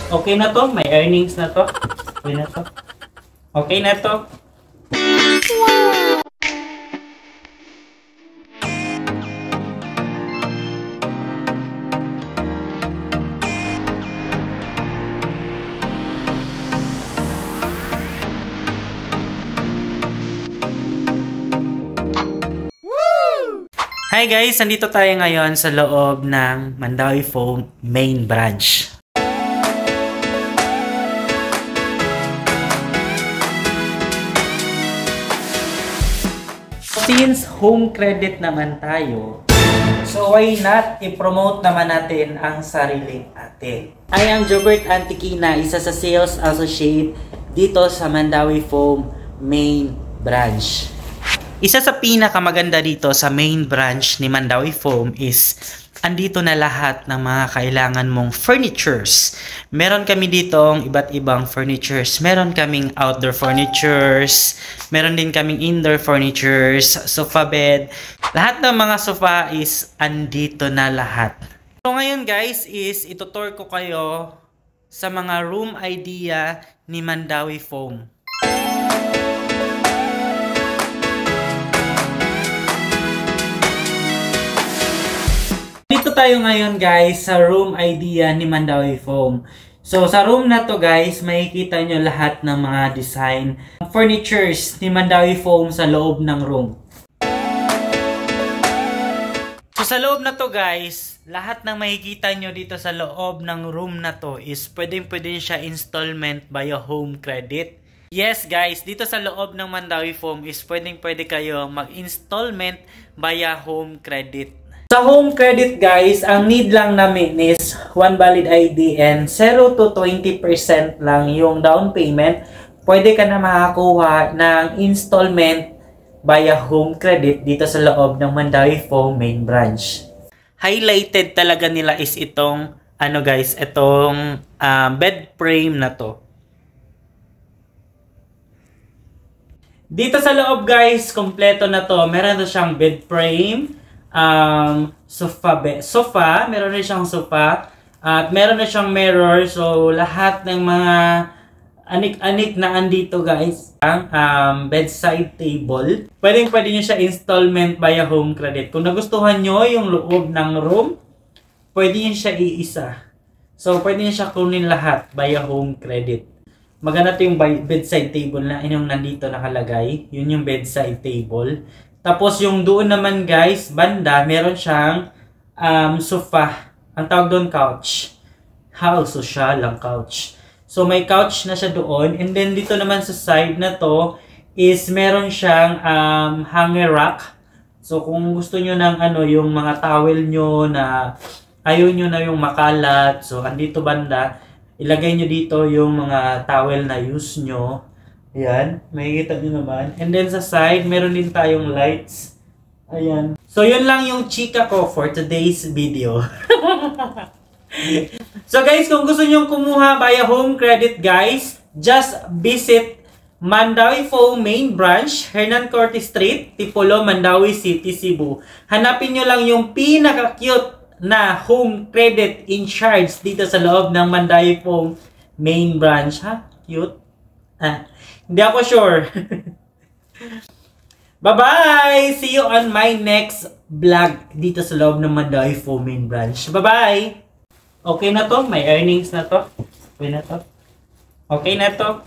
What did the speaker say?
Okay na to, may earnings na to. Okay na to. Okay na to. Hi guys! Nandito tayo ngayon sa loob ng Mandawi Foam main branch. Since home credit naman tayo, so why not i-promote naman natin ang sariling atin. I am Jobert Antiquina, isa sa sales associate dito sa Mandawi Foam main branch. Isa sa pinakamaganda dito sa main branch ni Mandawi Foam is andito na lahat ng mga kailangan mong furnitures. Meron kami ditong iba't ibang furnitures. Meron kaming outdoor furnitures. Meron din kaming indoor furnitures, sofa bed. Lahat ng mga sofa is andito na lahat. So ngayon guys is itutour ko kayo sa mga room idea ni Mandawi Foam. Dito tayo ngayon guys sa room idea ni Mandawi Foam. So sa room na to guys, makikita nyo lahat ng mga design furnitures ni Mandawi Foam sa loob ng room. So sa loob na to guys, lahat ng makikita nyo dito sa loob ng room na to is pwede siya installment via home credit. Yes guys, dito sa loob ng Mandawi Foam is pwede kayo mag-installment via home credit. Sa home credit guys, ang need lang namin is one valid ID and 0 to 20% lang yung down payment. Pwede ka na makakuha ng installment via home credit dito sa loob ng Mandawi Foam main branch. Highlighted talaga nila is itong itong bed frame na to. Dito sa loob guys, kompleto na to. Meron na siyang bed frame, sofa, meron na siyang sofa, at meron na siyang mirror. So lahat ng mga anik-anik na andito guys. Ang bedside table, pwede nyo siya installment via home credit. Kung nagustuhan nyo yung loob ng room, pwede nyo siya iisa. So pwede nyo siya kunin lahat via home credit. Maganda ito yung bedside table na inyong nandito nakalagay. Yun yung bedside table. Tapos yung doon naman guys, banda, meron siyang sofa. Ang tawag doon couch. Social ang couch. So may couch na siya doon. And then dito naman sa side na to is meron siyang hanger rack. So kung gusto nyo ng yung mga towel nyo na ayaw nyo na yung makalat. So andito banda, ilagay nyo dito yung mga towel na use nyo. Ayan, makikita nyo naman. And then sa side, meron din tayong lights. Ayan. So yun lang yung chika ko for today's video. So guys, kung gusto nyo kumuha via home credit guys, just visit Mandawi Foam main branch, Hernan Cortes Street, Tipolo, Mandawi City, Cebu. Hanapin nyo lang yung pinaka-cute na home credit in charge dito sa loob ng Mandawi Foam main branch. Ha? Cute? Hindi ako sure. Bye-bye! See you on my next vlog dito sa loob ng Mandawi Foam main branch. Bye-bye! Okay na to? May earnings na to? Okay na to? Okay na to?